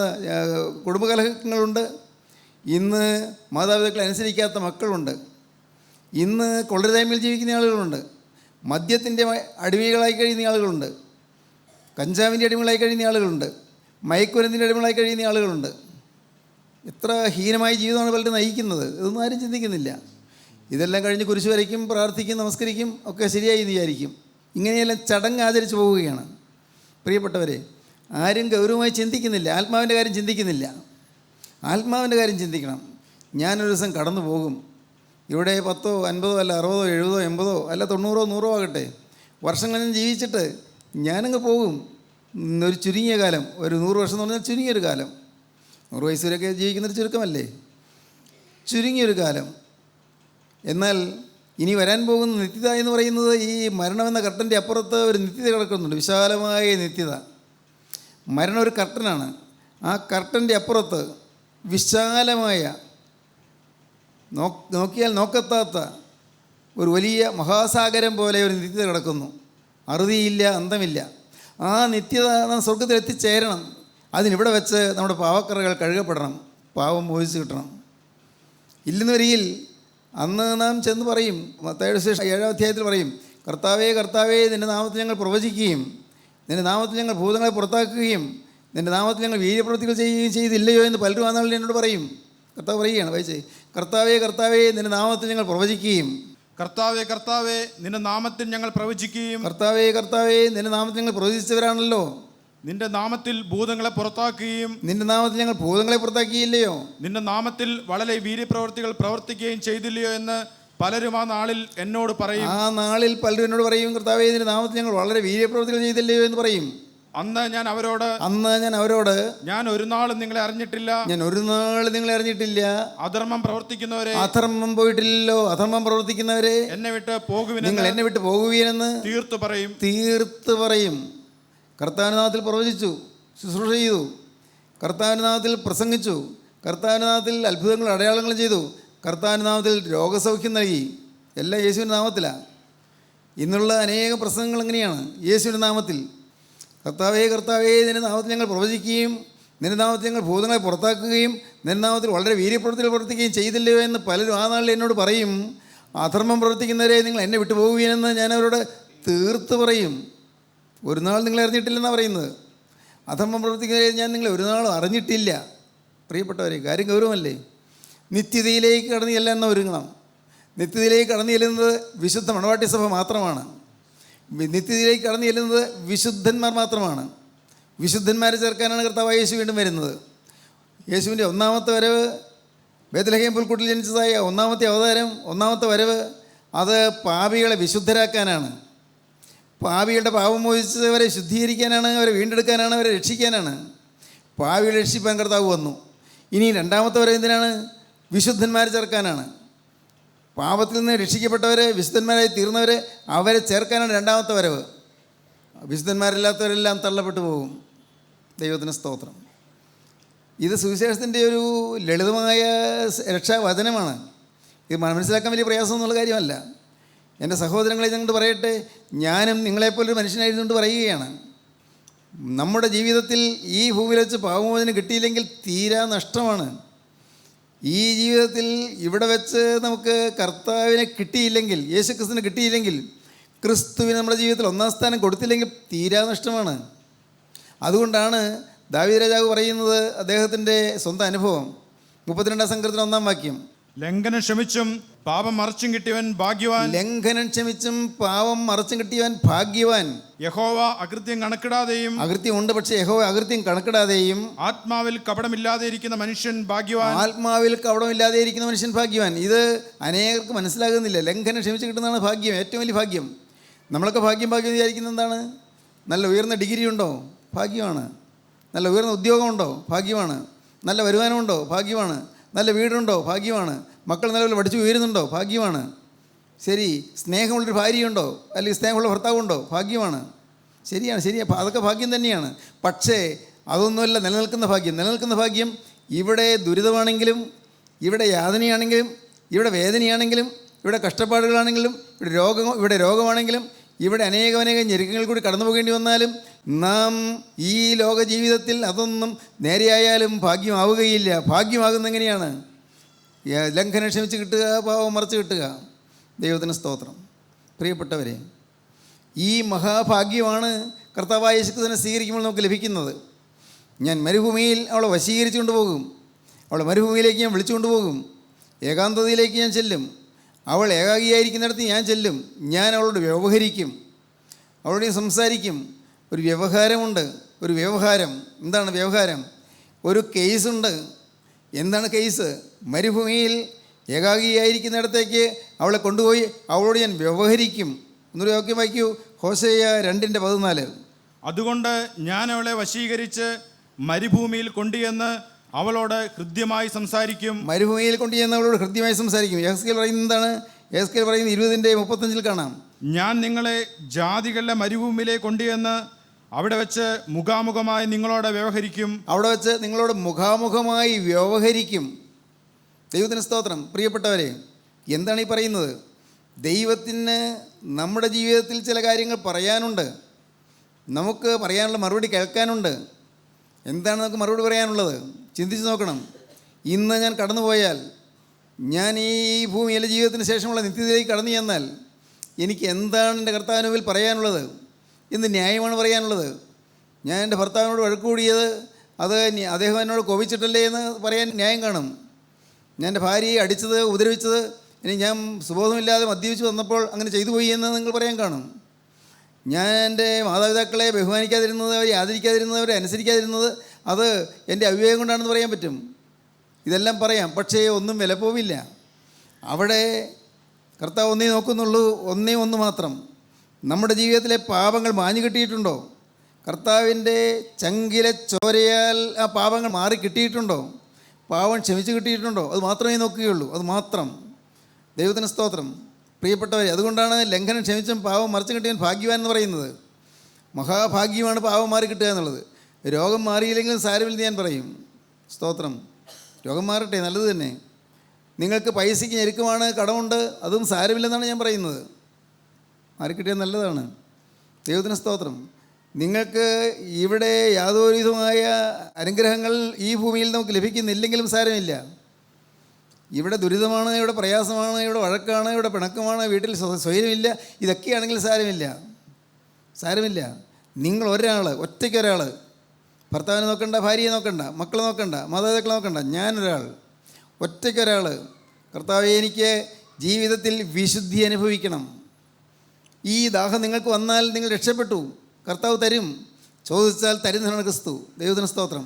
കുടുംബകലഹങ്ങളുണ്ട്. ഇന്ന് മാതാപിതാക്കളെ അനുസരിക്കാത്ത മക്കളുണ്ട്. ഇന്ന് കൊള്ളരുതായ്മയിൽ ജീവിക്കുന്ന ആളുകളുണ്ട്. മദ്യത്തിൻ്റെ അടിമകളായി കഴിയുന്ന ആളുകളുണ്ട്. കഞ്ചാവിൻ്റെ അടിമകളായി കഴിയുന്ന ആളുകളുണ്ട്. മയക്കുമരുന്നിൻ്റെ അടിമകളായി കഴിയുന്ന ആളുകളുണ്ട്. എത്ര ഹീനമായ ജീവിതമാണ് പലരും നയിക്കുന്നത്. ഇതൊന്നും ആരും ചിന്തിക്കുന്നില്ല. ഇതെല്ലാം കഴിഞ്ഞ് കുരിശ് വരയ്ക്കും, പ്രാർത്ഥിക്കും, നമസ്കരിക്കും, ഒക്കെ ശരിയായി എന്ന് വിചാരിക്കും. ഇങ്ങനെയെല്ലാം ചടങ്ങ് ആചരിച്ച് പോവുകയാണ്. പ്രിയപ്പെട്ടവരെ, ആരും ഗൗരവമായി ചിന്തിക്കുന്നില്ല. ആത്മാവിൻ്റെ കാര്യം ചിന്തിക്കുന്നില്ല. ആത്മാവിൻ്റെ കാര്യം ചിന്തിക്കണം. ഞാനൊരു ദിവസം കടന്നു പോകും. ഇവിടെ 10, 50 അല്ല 60, 70, 80 അല്ല 90, 100 ആകട്ടെ, വർഷങ്ങളിൽ ജീവിച്ചിട്ട് ഞാനങ്ങ് പോകും. ഒരു ചുരുങ്ങിയ കാലം, ഒരു 100 വർഷം എന്ന് പറഞ്ഞാൽ ചുരുങ്ങിയൊരു കാലം. 100 വയസ്സ് വരെയൊക്കെ ജീവിക്കുന്നൊരു ചുരുക്കമല്ലേ, ചുരുങ്ങിയൊരു കാലം. എന്നാൽ ഇനി വരാൻ പോകുന്ന നിത്യത എന്ന് പറയുന്നത് ഈ മരണമെന്ന കർട്ടൻ്റെ അപ്പുറത്ത് ഒരു നിത്യത കിടക്കുന്നുണ്ട്, വിശാലമായ നിത്യത. മരണം ഒരു കർട്ടനാണ്. ആ കർട്ടൻ്റെ അപ്പുറത്ത് വിശാലമായ നോക്കിയാൽ നോക്കെത്താത്ത ഒരു വലിയ മഹാസാഗരം പോലെ ഒരു നിത്യത കിടക്കുന്നു. അറുതിയില്ല, അന്തമില്ല. ആ നിത്യത നാം സ്വർഗത്തിൽ എത്തിച്ചേരണം. അതിനിവിടെ വെച്ച് നമ്മുടെ പാവക്കറകൾ കഴുകപ്പെടണം, പാവം മോചിച്ച് കിട്ടണം. ഇല്ലെന്ന് വരികിൽ അന്ന് നാം ചെന്ന് പറയും, മത്തായിയുടെ സുവിശേഷം 7-ാം അധ്യായത്തിൽ പറയും, കർത്താവേ കർത്താവേ, നിൻ്റെ നാമത്തിൽ ഞങ്ങൾ പ്രവചിക്കുകയും നിൻ്റെ നാമത്തിൽ ഞങ്ങൾ ഭൂതങ്ങളെ പുറത്താക്കുകയും നിൻ്റെ നാമത്തിൽ ഞങ്ങൾ വീര്യപ്രവൃത്തികൾ ചെയ്യുകയും ചെയ്തില്ലയോ എന്ന് പലരും ആ നാളിൽ എന്നോട് പറയും. കർത്താവ് പറയുകയാണ്, വായിച്ചേ, കർത്താവേ കർത്താവേ, നിൻ്റെ നാമത്തിൽ ഞങ്ങൾ പ്രവചിക്കുകയും. കർത്താവേ കർത്താവേ, നിന്റെ നാമത്തിൽ ഞങ്ങൾ പ്രവചിക്കുകയും. കർത്താവേ കർത്താവേ, നിൻ്റെ നാമത്തിൽ ഞങ്ങൾ പ്രവചിച്ചവരാണല്ലോ. നിന്റെ നാമത്തിൽ ഭൂതങ്ങളെ പുറത്താക്കുകയും. നിൻ്റെ നാമത്തിൽ ഞങ്ങൾ ഭൂതങ്ങളെ പുറത്താക്കിയില്ലയോ? നിന്റെ നാമത്തിൽ വളരെ വീര്യപ്രവൃത്തികൾ പ്രവർത്തിക്കുകയും ചെയ്തില്ലയോ എന്ന് പലരും ആ നാളിൽ എന്നോട് പറയും. ആ നാളിൽ പലരും എന്നോട് പറയും, കർത്താവേ, നിൻ്റെ നാമത്തിൽ ഞങ്ങൾ വളരെ വീര്യപ്രവൃത്തികൾ ചെയ്തില്ലയോ എന്ന് പറയും. അന്ന് ഞാൻ അവരോട് ഞാൻ ഒരു നാളും നിങ്ങളെ അറിഞ്ഞിട്ടില്ല, ഞാൻ ഒരു നാളും നിങ്ങളെ അറിഞ്ഞിട്ടില്ല. അധർമ്മം പ്രവർത്തിക്കുന്നവരെ, അധർമ്മം പോയിട്ടില്ലല്ലോ, അധർമ്മം പ്രവർത്തിക്കുന്നവരെ എന്നെ വിട്ട് പോകുവിൻ, നിങ്ങൾ എന്നെ വിട്ട് പോകുവീനെന്ന് തീർത്തു പറയും. തീർത്ത് പറയും. കർത്താവിൻ്റെ നാമത്തിൽ പ്രവചിച്ചു, ശുശ്രൂഷ ചെയ്തു, കർത്താവിൻ്റെ നാമത്തിൽ പ്രസംഗിച്ചു, കർത്താവിൻ്റെ നാമത്തിൽ അത്ഭുതങ്ങളും അടയാളങ്ങളും ചെയ്തു, കർത്താവിൻ്റെ നാമത്തിൽ രോഗസൗഖ്യം നൽകി. എല്ലാം യേശുവിൻ്റെ നാമത്തിലാണ്. ഇന്നുള്ള അനേകം പ്രസംഗങ്ങൾ എങ്ങനെയാണ്? യേശുവിൻ്റെ നാമത്തിൽ. കർത്താവേ കർത്താവേ, നിൻ്റെ നാമത്തിൽ ഞങ്ങൾ പ്രവചിക്കുകയും നിൻ്റെ നാമത്തിൽ ഞങ്ങൾ ഭൂതങ്ങളെ പുറത്താക്കുകയും നിൻ്റെ നാമത്തിൽ വളരെ വീര്യപ്രവൃത്തികൾ പ്രവർത്തിക്കുകയും ചെയ്തില്ലയോ എന്ന് പലരും ആ നാളിൽ എന്നോട് പറയും. അധർമ്മം പ്രവർത്തിക്കുന്നവരെ നിങ്ങൾ എന്നെ വിട്ടു പോകുകയെന്ന് ഞാൻ അവരോട് തീർത്ത് പറയും. ഒരു നാൾ നിങ്ങളെ അറിഞ്ഞിട്ടില്ലെന്നാണ് പറയുന്നത്. അധർമ്മം പ്രവർത്തിക്കുന്നവരെ ഞാൻ നിങ്ങളെ ഒരു നാളും അറിഞ്ഞിട്ടില്ല. പ്രിയപ്പെട്ടവരെ, കാര്യം ഗൗരവമല്ലേ? നിത്യതയിലേക്ക് കടന്നു ചെല്ലാൻ ഒരുങ്ങണം. നിത്യതയിലേക്ക് കടന്നു ചെല്ലുന്നത് വിശുദ്ധ മണവാട്ടി സഭ മാത്രമാണ്. നിത്യതയിലേക്ക് കടന്നു ചെല്ലുന്നത് വിശുദ്ധന്മാർ മാത്രമാണ്. വിശുദ്ധന്മാരെ ചേർക്കാനാണ് കർത്താവായ യേശു വീണ്ടും വരുന്നത്. യേശുവിൻ്റെ ഒന്നാമത്തെ വരവ്, ബേത്ലഹേം പുൽക്കൂട്ടിൽ ജനിച്ചതായ ഒന്നാമത്തെ അവതാരം, ഒന്നാമത്തെ വരവ്, അത് പാപികളെ വിശുദ്ധരാക്കാനാണ്. പാപികളുടെ പാപം മോചിച്ചവരെ ശുദ്ധീകരിക്കാനാണ്, അവരെ വീണ്ടെടുക്കാനാണ്, അവരെ രക്ഷിക്കാനാണ്. പാപികളെ രക്ഷിപ്പാൻ കർത്താവ് വന്നു. ഇനി രണ്ടാമത്തെ വരവ് എന്തിനാണ്? വിശുദ്ധന്മാരെ ചേർക്കാനാണ്. പാപത്തിൽ നിന്ന് രക്ഷിക്കപ്പെട്ടവരെ, വിശുദ്ധന്മാരായി തീർന്നവരെ, അവരെ ചേർക്കാനാണ് രണ്ടാമത്തെ വരവ്. വിശുദ്ധന്മാരില്ലാത്തവരെല്ലാം തള്ളപ്പെട്ടു പോകും. ദൈവത്തിന് സ്തോത്രം. ഇത് സുവിശേഷത്തിൻ്റെ ഒരു ലളിതമായ രക്ഷാവചനമാണ്. ഇത് മനസ്സിലാക്കാൻ വലിയ പ്രയാസമൊന്നുള്ള കാര്യമല്ല. എൻ്റെ സഹോദരങ്ങളെ ഞങ്ങൾ പറയട്ടെ, ഞാനും നിങ്ങളെപ്പോലൊരു മനുഷ്യനായിരുന്നുകൊണ്ട് പറയുകയാണ്. നമ്മുടെ ജീവിതത്തിൽ ഈ ഭൂമിയിൽ വെച്ച് പാപമോചനം കിട്ടിയില്ലെങ്കിൽ തീരാ നഷ്ടമാണ്. ഈ ജീവിതത്തിൽ ഇവിടെ വെച്ച് നമുക്ക് കർത്താവിനെ കിട്ടിയില്ലെങ്കിൽ, യേശുക്രിസ്തുവിനെ കിട്ടിയില്ലെങ്കിൽ, ക്രിസ്തുവിന് നമ്മുടെ ജീവിതത്തിൽ ഒന്നാം സ്ഥാനം കൊടുത്തില്ലെങ്കിൽ തീരാ നഷ്ടമാണ്. അതുകൊണ്ടാണ് ദാവീദ് രാജാവ് പറയുന്നത്, അദ്ദേഹത്തിൻ്റെ സ്വന്തം അനുഭവം, 32-ാം സങ്കീർത്തനം 1-ാം വാക്യം, ലംഘനം ക്ഷമിച്ചും പാപം മറച്ചും കിട്ടിയവൻ ഭാഗ്യവാൻ. ലംഘനം ക്ഷമിച്ചും പാപം മറച്ചും കിട്ടിയവൻ ഭാഗ്യവാൻ. യഹോവ അകൃത്യം കണക്കിടാതെയും, അകൃത്യം ഉണ്ട് പക്ഷേ യഹോവ അകൃത്യം കണക്കിടാതെയും, ആത്മാവിൽ കപടമില്ലാതെ ഇരിക്കുന്ന മനുഷ്യൻ ഭാഗ്യവാൻ. ആത്മാവിൽ കപടമില്ലാതെ ഇരിക്കുന്ന മനുഷ്യൻ ഭാഗ്യവാൻ. ഇത് അനേകർക്ക് മനസ്സിലാകുന്നില്ല. ലംഘനം ക്ഷമിച്ച് കിട്ടുന്നതാണ് ഭാഗ്യം, ഏറ്റവും വലിയ ഭാഗ്യം. നമ്മളൊക്കെ ഭാഗ്യം വിചാരിക്കുന്നത് എന്താണ്? നല്ല ഉയർന്ന ഡിഗ്രി ഉണ്ടോ? ഭാഗ്യമാണ്. നല്ല ഉയർന്ന ഉദ്യോഗമുണ്ടോ? ഭാഗ്യമാണ്. നല്ല വരുമാനമുണ്ടോ? ഭാഗ്യമാണ്. നല്ല വീടുണ്ടോ? ഭാഗ്യമാണ്. മക്കൾ നിലവിൽ പഠിച്ചു ഉയരുന്നുണ്ടോ? ഭാഗ്യമാണ്. ശരി, സ്നേഹമുള്ളൊരു ഭാര്യയുണ്ടോ? അല്ലെങ്കിൽ സ്നേഹമുള്ള ഭർത്താവുണ്ടോ? ഭാഗ്യമാണ്. ശരിയാണ്, അതൊക്കെ ഭാഗ്യം തന്നെയാണ്. പക്ഷേ അതൊന്നുമല്ല നിലനിൽക്കുന്ന ഭാഗ്യം. നിലനിൽക്കുന്ന ഭാഗ്യം ഇവിടെ ദുരിതമാണെങ്കിലും, ഇവിടെ യാതനയാണെങ്കിലും, ഇവിടെ വേദനയാണെങ്കിലും, ഇവിടെ കഷ്ടപ്പാടുകളാണെങ്കിലും, ഇവിടെ രോഗമാണെങ്കിലും, ഇവിടെ അനേകം ഞെരുക്കങ്ങളിൽ കൂടി കടന്നു പോകേണ്ടി വന്നാലും, നാം ഈ ലോക ജീവിതത്തിൽ അതൊന്നും നേരെയായാലും ഭാഗ്യമാവുകയില്ല. ഭാഗ്യമാകുന്ന എങ്ങനെയാണ്? ലംഘനം ക്ഷമിച്ച് കിട്ടുക, പാവം മറച്ച് കിട്ടുക. ദൈവത്തിന് സ്തോത്രം. പ്രിയപ്പെട്ടവരെ, ഈ മഹാഭാഗ്യമാണ് കർത്താവായ യേശുക്രിസ്തുവിനെ സ്വീകരിക്കുമ്പോൾ നമുക്ക് ലഭിക്കുന്നത്. ഞാൻ മരുഭൂമിയിൽ അവളെ വശീകരിച്ചു കൊണ്ടുപോകും. അവളെ മരുഭൂമിയിലേക്ക് ഞാൻ വിളിച്ചു കൊണ്ടുപോകും. ഏകാന്തതയിലേക്ക് ഞാൻ ചെല്ലും. അവൾ ഏകാഗിയായിരിക്കുന്നിടത്ത് ഞാൻ ചെല്ലും. ഞാൻ അവളോട് വ്യവഹരിക്കും, അവളോട് സംസാരിക്കും. ഒരു വ്യവഹാരമുണ്ട്. ഒരു വ്യവഹാരം. എന്താണ് വ്യവഹാരം? ഒരു കേസുണ്ട്. എന്താണ് കേസ്? മരുഭൂമിയിൽ ഏകാഗിയായിരിക്കുന്നിടത്തേക്ക് അവളെ കൊണ്ടുപോയി അവളോട് ഞാൻ വ്യവഹരിക്കും. എന്നൊരു വാക്യം വായിക്കൂ, ഹോശേയ 2:14. അതുകൊണ്ട് ഞാൻ അവളെ വശീകരിച്ച് മരുഭൂമിയിൽ കൊണ്ടുചെന്ന് അവളോട് ഹൃദ്യമായി സംസാരിക്കും. മരുഭൂമിയിൽ കൊണ്ടുചെന്ന് അവളോട് ഹൃദ്യമായി സംസാരിക്കും. യെഹെസ്കേൽ പറയുന്നത് എന്താണ്? യെഹെസ്കേൽ പറയുന്നത് 20:35 കാണാം. ഞാൻ നിങ്ങളെ ജാതികളുടെ മരുഭൂമിയിലേക്ക് കൊണ്ടുചെന്ന് അവിടെ വെച്ച് മുഖാമുഖമായി നിങ്ങളോട് വ്യവഹരിക്കും. അവിടെ വെച്ച് നിങ്ങളോട് മുഖാമുഖമായി വ്യവഹരിക്കും. ദൈവത്തിന് സ്തോത്രം. പ്രിയപ്പെട്ടവരെ, എന്താണ് ഈ പറയുന്നത്? ദൈവത്തിന് നമ്മുടെ ജീവിതത്തിൽ ചില കാര്യങ്ങൾ പറയാനുണ്ട്. നമുക്ക് പറയാനുള്ള മറുപടി കേൾക്കാനുണ്ട്. എന്താണ് നമുക്ക് മറുപടി പറയാനുള്ളത്? ചിന്തിച്ച് നോക്കണം. ഇന്ന് ഞാൻ കടന്നുപോയാൽ, ഞാൻ ഈ ഭൂമിയിലെ ജീവിതത്തിന് ശേഷമുള്ള നിത്യതയിലേക്ക് കടന്നു ചെന്നാൽ എനിക്ക് എന്താണ് എൻ്റെ കർത്താവിന് മുമ്പിൽ പറയാനുള്ളത്? എന്ത് ന്യായമാണ് പറയാനുള്ളത്? ഞാൻ എൻ്റെ ഭർത്താവിനോട് വഴക്ക് കൂടിയത് അത് അദ്ദേഹം എന്നോട് കോപിച്ചിട്ടല്ലേ എന്ന് പറയാൻ ന്യായം കാണും. ഞാൻ എൻ്റെ ഭാര്യയെ അടിച്ചത്, ഉപദ്രവിച്ചത്, ഇനി ഞാൻ സുബോധമില്ലാതെ മദ്യപിച്ച് വന്നപ്പോൾ അങ്ങനെ ചെയ്തു പോയി എന്ന് നിങ്ങൾ പറയാൻ കാണും. ഞാൻ എൻ്റെ മാതാപിതാക്കളെ ബഹുമാനിക്കാതിരുന്നത്, അവരെ ആദരിക്കാതിരുന്നത്, അവരെ അനുസരിക്കാതിരുന്നത് അത് എൻ്റെ അവിവേകം കൊണ്ടാണെന്ന് പറയാൻ പറ്റും. ഇതെല്ലാം പറയാം. പക്ഷേ ഒന്നും വിലപ്പോവില്ല. അവിടെ കർത്താവ് ഒന്നേ നോക്കുന്നുള്ളൂ, ഒന്ന് മാത്രം. നമ്മുടെ ജീവിതത്തിലെ പാപങ്ങൾ മാഞ്ഞു കിട്ടിയിട്ടുണ്ടോ? കർത്താവിൻ്റെ ചങ്കിലെ ചോരയാൽ ആ പാപങ്ങൾ മാറി കിട്ടിയിട്ടുണ്ടോ? പാവം ക്ഷമിച്ച് കിട്ടിയിട്ടുണ്ടോ? അത് മാത്രമേ നോക്കുകയുള്ളൂ. അത് മാത്രം. ദൈവത്തിന് സ്തോത്രം. പ്രിയപ്പെട്ടവരെ, അതുകൊണ്ടാണ് ലംഘനം ക്ഷമിച്ചും പാവം മറിച്ച് കിട്ടിയവൻ ഭാഗ്യവാൻ എന്ന് പറയുന്നത്. മഹാഭാഗ്യമാണ് പാവം മാറി കിട്ടുക എന്നുള്ളത്. രോഗം മാറിയില്ലെങ്കിലും സാരമില്ലെന്ന് ഞാൻ പറയും. സ്തോത്രം. രോഗം മാറട്ടെ, നല്ലത് തന്നെ. നിങ്ങൾക്ക് പൈസയ്ക്ക് ഞെരുക്കമാണ്, കടമുണ്ട്, അതും സാരമില്ലെന്നാണ് ഞാൻ പറയുന്നത്. മാറിക്കിട്ടിയാൽ നല്ലതാണ്. ദൈവത്തിന് സ്തോത്രം. നിങ്ങൾക്ക് ഇവിടെ യാതൊരു വിധമായ അനുഗ്രഹങ്ങൾ ഈ ഭൂമിയിൽ നമുക്ക് ലഭിക്കുന്നില്ലെങ്കിലും സാരമില്ല. ഇവിടെ ദുരിതമാണ്, ഇവിടെ പ്രയാസമാണ്, ഇവിടെ വഴക്കാണ്, ഇവിടെ പിണക്കമാണ്, വീട്ടിൽ സ്വൈരമില്ല, ഇതൊക്കെയാണെങ്കിൽ സാരമില്ല. നിങ്ങൾ ഒരാൾ, ഒറ്റയ്ക്കൊരാൾ, ഭർത്താവിനെ നോക്കണ്ട, ഭാര്യയെ നോക്കണ്ട, മക്കളെ നോക്കണ്ട, മാതാപിതാക്കളെ നോക്കണ്ട, ഞാനൊരാൾ, ഒറ്റയ്ക്കൊരാൾ. കർത്താവേ, എനിക്ക് ജീവിതത്തിൽ വിശുദ്ധി അനുഭവിക്കണം. ഈ ദാഹം നിങ്ങൾക്ക് വന്നാൽ നിങ്ങൾ രക്ഷപ്പെട്ടു. കർത്താവ് തരും. ചോദിച്ചാൽ തരുന്നതാണ് ക്രിസ്തു. ദൈവത്തിന് സ്തോത്രം.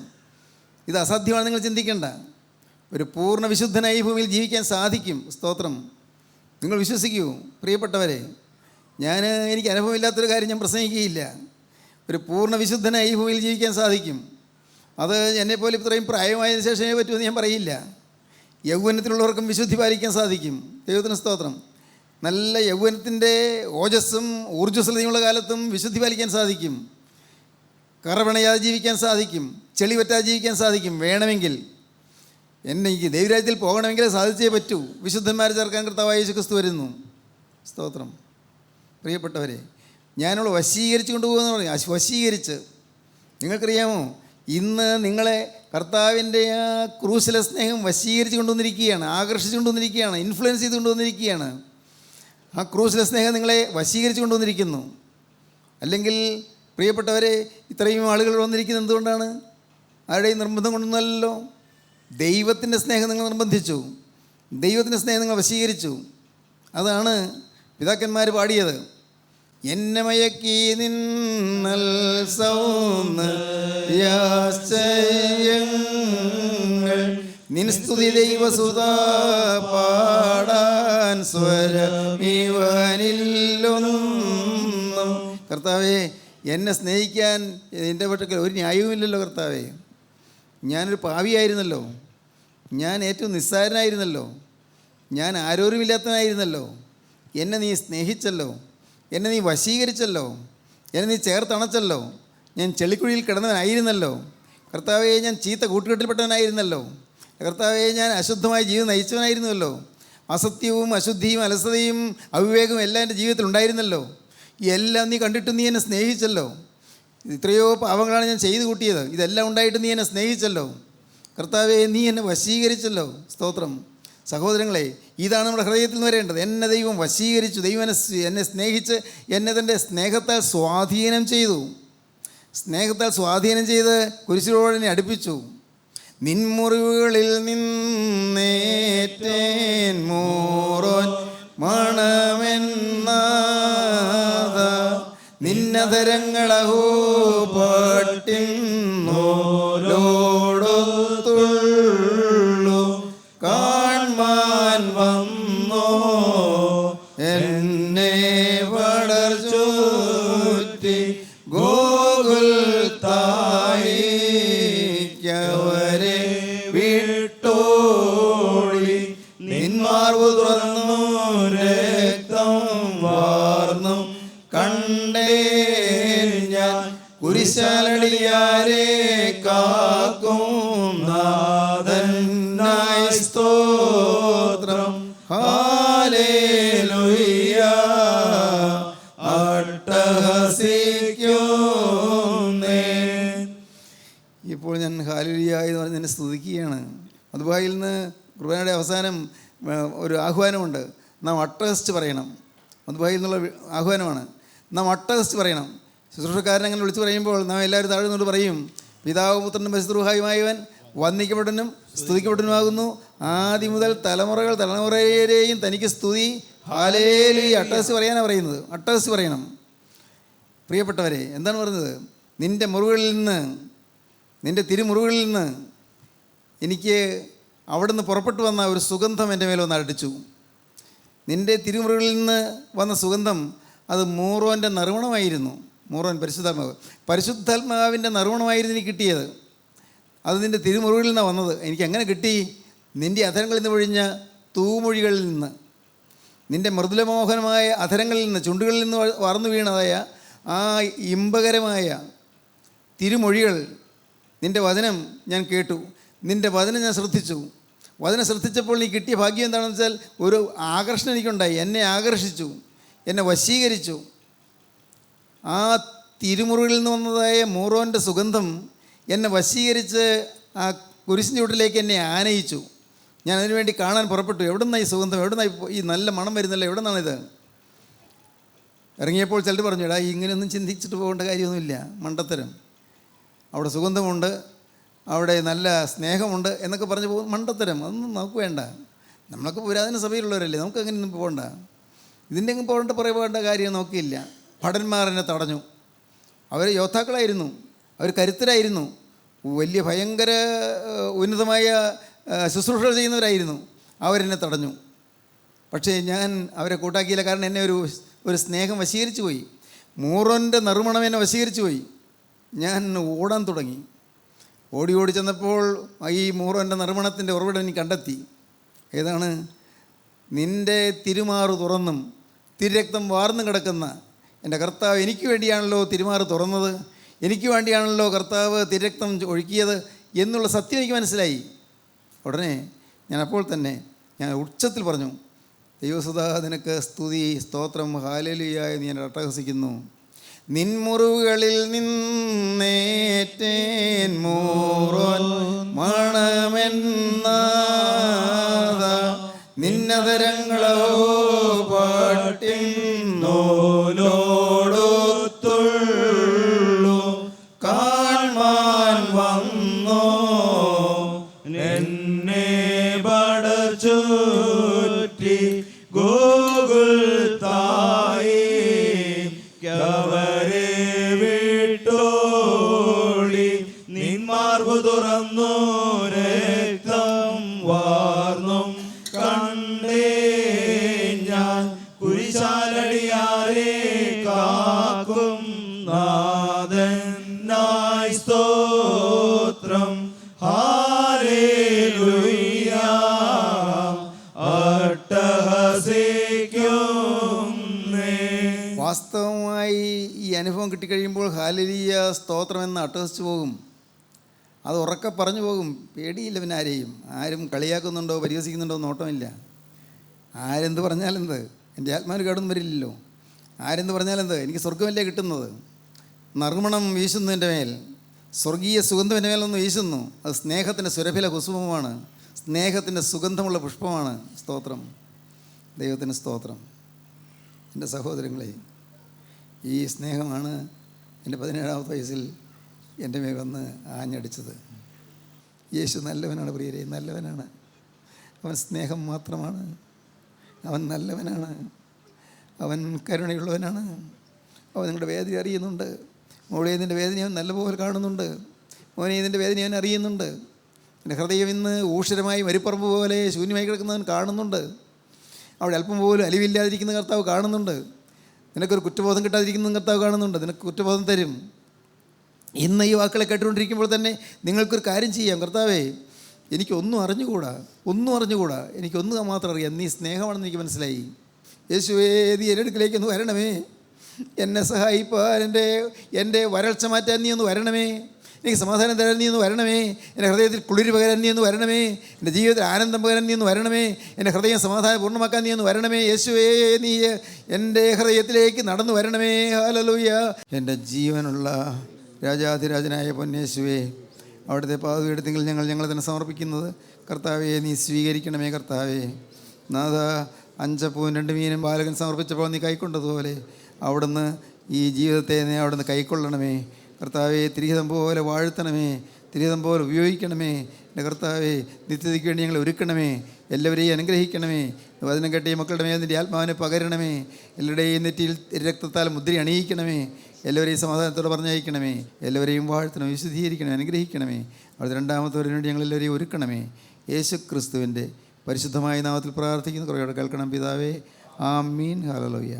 ഇത് അസാധ്യമാണ് നിങ്ങൾ ചിന്തിക്കേണ്ട. ഒരു പൂർണ്ണ വിശുദ്ധനായി ഈ ഭൂമിയിൽ ജീവിക്കാൻ സാധിക്കും. സ്തോത്രം. നിങ്ങൾ വിശ്വസിക്കൂ പ്രിയപ്പെട്ടവരെ. എനിക്ക് അനുഭവമില്ലാത്തൊരു കാര്യം ഞാൻ പ്രസംഗിക്കുകയില്ല. ഒരു പൂർണ്ണ വിശുദ്ധനായി ഈ ഭൂമിയിൽ ജീവിക്കാൻ സാധിക്കും. അത് എന്നെപ്പോലെ ഇത്രയും പ്രായമായതിനു ശേഷമേ പറ്റുമെന്ന് ഞാൻ പറയില്ല. യൗവനത്തിലുള്ളവർക്കും വിശുദ്ധി പാലിക്കാൻ സാധിക്കും. ദൈവത്തിന് സ്തോത്രം. നല്ല യൗവനത്തിൻ്റെ ഓജസ്സും ഊർജ്ജസ്വലതയുള്ള കാലത്തും വിശുദ്ധി പാലിക്കാൻ സാധിക്കും. കറപണയാതെ ജീവിക്കാൻ സാധിക്കും. ചെളി പറ്റാതെ ജീവിക്കാൻ സാധിക്കും. വേണമെങ്കിൽ എനിക്ക് ദൈവരാജ്യത്തിൽ പോകണമെങ്കിൽ സാധിച്ചേ പറ്റൂ. വിശുദ്ധന്മാരെ ചേർക്കാൻ കർത്താവായ യേശുക്രിസ്തു വരുന്നു. സ്തോത്രം. പ്രിയപ്പെട്ടവരെ, ഞാനവളെ വശീകരിച്ച് കൊണ്ടുപോകുമെന്ന് പറയും. വശീകരിച്ച്, നിങ്ങൾക്കറിയാമോ, ഇന്ന് നിങ്ങളെ കർത്താവിൻ്റെ ആ ക്രൂശിലെ സ്നേഹം വശീകരിച്ച് കൊണ്ടുവന്നിരിക്കുകയാണ്, ആകർഷിച്ച് കൊണ്ടുവന്നിരിക്കുകയാണ്, ഇൻഫ്ലുവൻസ് ചെയ്ത് കൊണ്ടുവന്നിരിക്കുകയാണ്. ആ ക്രൂശിലെ സ്നേഹം നിങ്ങളെ വശീകരിച്ച് കൊണ്ടുവന്നിരിക്കുന്നു. അല്ലെങ്കിൽ പ്രിയപ്പെട്ടവരെ, ഇത്രയും ആളുകൾ വന്നിരിക്കുന്നത് എന്തുകൊണ്ടാണ്? ആരുടെയും നിർബന്ധം കൊണ്ടൊന്നുമല്ലല്ലോ. ദൈവത്തിൻ്റെ സ്നേഹം നിങ്ങൾ നിർബന്ധിച്ചു. ദൈവത്തിൻ്റെ സ്നേഹം നിങ്ങൾ വശീകരിച്ചു. അതാണ് പിതാക്കന്മാർ പാടിയത്. എന്നെ മയക്കി നിന്നൽ സൗന്ദര്യാശ്ചര്യങ്ങൾ നിൻ സ്തുതി ദൈവസുതാ പാടാൻ സ്വരമിവനില്ലൊന്നും. കർത്താവേ, എന്നെ സ്നേഹിക്കാൻ എൻ്റെ വീട്ടിൽ ഒരു ന്യായവുമില്ലല്ലോ. കർത്താവേ, ഞാനൊരു പാവിയായിരുന്നല്ലോ, ഞാൻ ഏറ്റവും നിസ്സാരനായിരുന്നല്ലോ, ഞാൻ ആരോരുമില്ലാത്തവനായിരുന്നല്ലോ. എന്നെ നീ സ്നേഹിച്ചല്ലോ, എന്നെ നീ വശീകരിച്ചല്ലോ, എന്നെ നീ ചേർത്തണച്ചല്ലോ. ഞാൻ ചെളിക്കുഴിയിൽ കിടന്നവനായിരുന്നല്ലോ. കർത്താവേ, ഞാൻ ചീത്ത കൂട്ടുകെട്ടിൽപ്പെട്ടവനായിരുന്നല്ലോ. കർത്താവേ, ഞാൻ അശുദ്ധമായ ജീവിതം നയിച്ചവനായിരുന്നല്ലോ. അസത്യവും അശുദ്ധിയും അലസതയും അവിവേകവും എല്ലാം എൻ്റെ ജീവിതത്തിൽ ഉണ്ടായിരുന്നല്ലോ. എല്ലാം നീ കണ്ടിട്ട് നീ എന്നെ സ്നേഹിച്ചല്ലോ. ഇത്രയോ പാവങ്ങളാണ് ഞാൻ ചെയ്തു കൂട്ടിയത്. ഇതെല്ലാം ഉണ്ടായിട്ട് നീ എന്നെ സ്നേഹിച്ചല്ലോ കർത്താവേ, നീ എന്നെ വശീകരിച്ചല്ലോ. സ്തോത്രം. സഹോദരങ്ങളെ, ഇതാണ് നമ്മുടെ ഹൃദയത്തിൽ നിന്ന് വരേണ്ടത്. എന്നെ ദൈവം വശീകരിച്ചു. ദൈവം എന്നെ സ്നേഹിച്ച് എന്നെ തൻ്റെ സ്നേഹത്താൽ സ്വാധീനം ചെയ്തു. സ്നേഹത്താൽ സ്വാധീനം ചെയ്ത് കുരിശിനോട് എന്നെ അടുപ്പിച്ചു. നിൻമുറിവുകളിൽ നിന്നേറ്റേൻ മോറോൻ മണമെന്നാഥ, നിന്നധരങ്ങളഹോ പട്ടിന്നോലോടൊത്തുള്ളു കാൺമാൻ വന്നോ എന്നെ പടർച്ചൂറ്റി ഗോകുൽ തായിക്കവരെ വിട്ടോടി നിന്മാർവു തുറന്നു രക്തം വാർന്നും കണ്ടേൻ ഞാൻ കുരിശാലടിയാരെ കാക്കും നാഥനായി സ്തോത്രം. ഹല്ലേലൂയ. അട്ടഹസിക്കുന്നേ. ഇപ്പോൾ ഞാൻ ഹല്ലേലൂയ എന്ന് പറഞ്ഞ് എന്നെ സ്തുതിക്കുകയാണ്. മധുബായിൽ നിന്ന് കുർബാനയുടെ അവസാനം ഒരു ആഹ്വാനമുണ്ട്. നാം അട്ടഹസിച്ച് പറയണം. മധുബായിൽ നിന്നുള്ള ആഹ്വാനമാണ്. നാം അട്ടഹസിച്ച് പറയണം. ശുശ്രൂഷക്കാരൻ അങ്ങനെ വിളിച്ചു പറയുമ്പോൾ നാം എല്ലാവരും താഴെ നിന്നോട് പറയും, പിതാവും പുത്രനും പരിശുദ്ധരുമായവൻ വന്ദിക്കപ്പെട്ടനും സ്തുതിക്കപ്പെട്ടനുമാകുന്നു, ആദ്യം മുതൽ തലമുറയെയും തനിക്ക് സ്തുതി. ഹല്ലേലൂയ. അട്ടഹസിച്ച് പറയാനാണ് പറയുന്നത്. അട്ടഹസിച്ച് പറയണം. പ്രിയപ്പെട്ടവരെ, എന്താണ് പറയുന്നത്? നിൻ്റെ മുറിവുകളിൽ നിന്ന്, നിൻ്റെ തിരുമുറിവുകളിൽ നിന്ന് എനിക്ക് അവിടെ നിന്ന് പുറപ്പെട്ടു വന്ന ഒരു സുഗന്ധം എൻ്റെ മേലെ വന്ന് അടിച്ചു. നിൻ്റെ തിരുമുറികളിൽ നിന്ന് വന്ന സുഗന്ധം അത് മൂറോൻ്റെ നറുമണമായിരുന്നു. മൂറോൻ പരിശുദ്ധാത്മാവിൻ്റെ നറുമണമായിരുന്നു എനിക്ക് കിട്ടിയത്. അത് നിൻ്റെ തിരുമുറികളിൽ നിന്നാണ് വന്നത്. എനിക്ക് എങ്ങനെ കിട്ടി? നിൻ്റെ അധരങ്ങളിൽ നിന്ന് പൊഴിഞ്ഞ തൂമൊഴികളിൽ നിന്ന്, നിൻ്റെ മൃദുലമോഹനമായ അധരങ്ങളിൽ നിന്ന്, ചുണ്ടുകളിൽ നിന്ന് വാർന്നു വീണതായ ആ ഇമ്പകരമായ തിരുമൊഴികൾ, നിൻ്റെ വചനം ഞാൻ കേട്ടു. നിൻ്റെ വചനം ഞാൻ ശ്രദ്ധിച്ചു. വചനം ശ്രദ്ധിച്ചപ്പോൾ നീ കിട്ടിയ ഭാഗ്യം എന്താണെന്ന് വെച്ചാൽ ഒരു ആകർഷണം എനിക്കുണ്ടായി. എന്നെ ആകർഷിച്ചു, എന്നെ വശീകരിച്ചു. ആ തിരുമുറികളിൽ നിന്ന് വന്നതായ മൂറോൻ്റെ സുഗന്ധം എന്നെ വശീകരിച്ച് ആ കുരിശിൻ്റെ ചുവട്ടിലേക്ക് എന്നെ ആനയിച്ചു. ഞാൻ അതിനുവേണ്ടി കാണാൻ പുറപ്പെട്ടു. എവിടെ നിന്നാണ് ഈ സുഗന്ധം? എവിടെ നിന്നാണ് ഈ നല്ല മണം വരുന്നല്ലോ? എവിടെ നിന്നാണിത്? ഇറങ്ങിയപ്പോൾ ചിലർ പറഞ്ഞു, എടാ ഇങ്ങനെയൊന്നും ചിന്തിച്ചിട്ട് പോകേണ്ട കാര്യമൊന്നുമില്ല, മണ്ടത്തരം. അവിടെ സുഗന്ധമുണ്ട്, അവിടെ നല്ല സ്നേഹമുണ്ട് എന്നൊക്കെ പറഞ്ഞ് പോകും. മണ്ടത്തരം. അതൊന്നും നമുക്ക് വേണ്ട. നമ്മളൊക്കെ പുരാതന സഭയിലുള്ളവരല്ലേ, നമുക്ക് അങ്ങനെയൊന്നും പോകണ്ട. ഇതിൻ്റെ അങ്ങ് പോകേണ്ട കാര്യം നോക്കിയില്ല. ഭടന്മാർ എന്നെ തടഞ്ഞു. അവർ യോദ്ധാക്കളായിരുന്നു, അവർ കരുത്തരായിരുന്നു, വലിയ ഭയങ്കര ഉന്നതമായ ശുശ്രൂഷകൾ ചെയ്യുന്നവരായിരുന്നു. അവരെന്നെ തടഞ്ഞു. പക്ഷേ ഞാൻ അവരെ കൂട്ടാക്കിയില്ല. കാരണം എന്നെ ഒരു സ്നേഹം വശീകരിച്ചു പോയി. മൂറോൻ്റെ നറുമണം എന്നെ വശീകരിച്ചു പോയി. ഞാൻ ഓടാൻ തുടങ്ങി. ഓടി ചെന്നപ്പോൾ ഈ മൂറോൻ്റെ നറുമണത്തിൻ്റെ ഉറവിടം എനിക്ക് കണ്ടെത്തി. ഏതാണ്? നിൻ്റെ തിരുമാറ് തുറന്നും തിരുരക്തം വാർന്നു കിടക്കുന്ന എൻ്റെ കർത്താവ് എനിക്ക് വേണ്ടിയാണല്ലോ തിരുമാറ് തുറന്നത്, എനിക്ക് വേണ്ടിയാണല്ലോ കർത്താവ് തിരുരക്തം ഒഴുക്കിയത് എന്നുള്ള സത്യം എനിക്ക് മനസ്സിലായി. ഉടനെ ഞാൻ അപ്പോൾ തന്നെ ഞാൻ ഉച്ചത്തിൽ പറഞ്ഞു, ദൈവസുധാ നിനക്ക് സ്തുതി, സ്തോത്രം, ഹല്ലേലൂയ എന്ന് ഞാൻ അട്ടഹസിക്കുന്നു. നിൻമുറിവുകളിൽ നിന്നേറ്റേൻ മൂറോൻ മണമെന്നാഥ, നിന്നധരങ്ങളോ പട്ടിന്നോലോടൊത്തുള്ളു കാൺമാൻ വന്നോ എന്നെ പടർച്ചൂറ്റി ഗോകുൽ തായിക്കവരെ വിട്ടോളി നിന്മാർവു തുറന്നു രക്തം വാർന്നും കണ്ടേ ഞാൻ കുരിശാലടിയാരെ കാക്കും നാഥനായി സ്തോത്രം. ഹല്ലേലൂയ. അട്ടഹസിക്കുന്നേ. വാസ്തവമായി ഈ അനുഭവം കിട്ടിക്കഴിയുമ്പോൾ ഹല്ലേലൂയ സ്തോത്രം എന്ന് അട്ടഹസിച്ചു പോകും. അത് ഉറക്കെ പറഞ്ഞു പോകും. പേടിയില്ല പിന്നെ ആരെയും. ആരും കളിയാക്കുന്നുണ്ടോ പരിഹസിക്കുന്നുണ്ടോ നോട്ടമില്ല. ആരെന്ത് പറഞ്ഞാലെന്ത്? എൻ്റെ ആത്മാവിന് കേടൊന്നും വരില്ലല്ലോ. ആരെന്ത് പറഞ്ഞാലെന്ത്? എനിക്ക് സ്വർഗമല്ലേ കിട്ടുന്നത്. നറുമണം വീശുന്നതിൻ്റെ മേൽ, സ്വർഗീയ സുഗന്ധം എൻ്റെ മേലൊന്ന് വീശുന്നു. അത് സ്നേഹത്തിൻ്റെ സുരഭില കുസുമമാണ്, സ്നേഹത്തിൻ്റെ സുഗന്ധമുള്ള പുഷ്പമാണ്. സ്തോത്രം, ദൈവത്തിന് സ്തോത്രം. എൻ്റെ സഹോദരങ്ങളെ, ഈ സ്നേഹമാണ് എൻ്റെ 17-ാമത്തെ വയസ്സിൽ എൻ്റെ മേൽ വന്ന് ആഞ്ഞടിച്ചത്. യേശു നല്ലവനാണ് പ്രിയരെ, നല്ലവനാണ്. അവൻ സ്നേഹം മാത്രമാണ്. അവൻ നല്ലവനാണ്. അവൻ കരുണയുള്ളവനാണ്. അവൻ നിങ്ങളുടെ വേദന അറിയുന്നുണ്ട്. മോളെ, ഇതിൻ്റെ വേദന അവൻ നല്ലപോലെ കാണുന്നുണ്ട്. മോനെ, ഇതിൻ്റെ വേദന അവൻ അറിയുന്നുണ്ട്. എൻ്റെ ഹൃദയം ഇന്ന് ഊഷരമായി മരുപ്പറമ്പ് പോലെ ശൂന്യമായി കിടക്കുന്നവൻ കാണുന്നുണ്ട്. അവിടെ അല്പം പോലും അലിവില്ലാതിരിക്കുന്ന കർത്താവ് കാണുന്നുണ്ട്. നിനക്കൊരു കുറ്റബോധം കിട്ടാതിരിക്കുന്ന കർത്താവ് കാണുന്നുണ്ട്. നിനക്ക് കുറ്റബോധം തരും. ഇന്ന് ഈ വാക്കുകളെ കേട്ടുകൊണ്ടിരിക്കുമ്പോൾ തന്നെ നിങ്ങൾക്കൊരു കാര്യം ചെയ്യാം. കർത്താവേ, എനിക്കൊന്നും അറിഞ്ഞുകൂടാ, എനിക്കൊന്ന് മാത്രം അറിയാം, നീ സ്നേഹമാണെന്ന് എനിക്ക് മനസ്സിലായി. യേശുവേ, നീ എൻ്റെ അടുക്കിലേക്കൊന്ന് വരണമേ. എന്നെ സഹായിപ്പാൻ, എൻ്റെ വരൾച്ച മാറ്റാൻ നീ ഒന്ന് വരണമേ. എനിക്ക് സമാധാനം തരാൻ നീ ഒന്ന് വരണമേ. എൻ്റെ ഹൃദയത്തിൽ കുളിര് പകരാൻ നീ ഒന്ന് വരണമേ. എൻ്റെ ജീവിതത്തിൽ ആനന്ദം പകരാൻ നീ ഒന്ന് വരണമേ. എൻ്റെ ഹൃദയം സമാധാനം പൂർണ്ണമാക്കാൻ നീ ഒന്ന് വരണമേ. യേശുവേ, നീ എൻ്റെ ഹൃദയത്തിലേക്ക് നടന്നു വരണമേ. ഹല്ലേലൂയ. എൻ്റെ ജീവനുള്ള രാജാധിരാജനായ പൊന്നേശുവേ, അവിടുത്തെ പാദപീഠത്തിൽ ഞങ്ങളെ തന്നെ സമർപ്പിക്കുന്നത് കർത്താവേ, നീ സ്വീകരിക്കണമേ. കർത്താവേ, നാഥ, 5 അപ്പവും 2 മീനും ബാലകൻ സമർപ്പിച്ചപ്പോൾ നീ കൈക്കൊണ്ടതുപോലെ അവിടുന്ന് ഈ ജീവിതത്തെ നീ അവിടുന്ന് കൈക്കൊള്ളണമേ. കർത്താവെ, തിരിഹിതം പോലെ വാഴ്ത്തണമേ, തിരിഹിതം പോലെ ഉപയോഗിക്കണമേ. എൻ്റെ കർത്താവെ, നിത്യതയ്ക്ക് വേണ്ടി ഞങ്ങൾ ഒരുക്കണമേ. എല്ലാവരെയും അനുഗ്രഹിക്കണമേ. വചനം കേട്ട ഈ മക്കളുടെ മേൽ നിൻ്റെ ആത്മാവിനെ പകരണമേ. എല്ലാവരുടെയും നെറ്റിയിൽ രക്തത്താൽ മുദ്ര അണിയിക്കണമേ. എല്ലാവരെയും സമാധാനത്തോടെ പറഞ്ഞയക്കണമേ. എല്ലാവരെയും വാഴ്ത്തണം, വിശുദ്ധീകരിക്കണമേ, അനുഗ്രഹിക്കണമേ. അവിടുത്തെ 2ാമത്തവരിന് വേണ്ടി ഞങ്ങൾ എല്ലാവരെയും ഒരുക്കണമേ. യേശു ക്രിസ്തുവിൻ്റെ പരിശുദ്ധമായ നാമത്തിൽ പ്രാർത്ഥിക്കുന്ന കുറേയോടെ കേൾക്കണം പിതാവേ. ആമീൻ. ഹല്ലേലൂയ.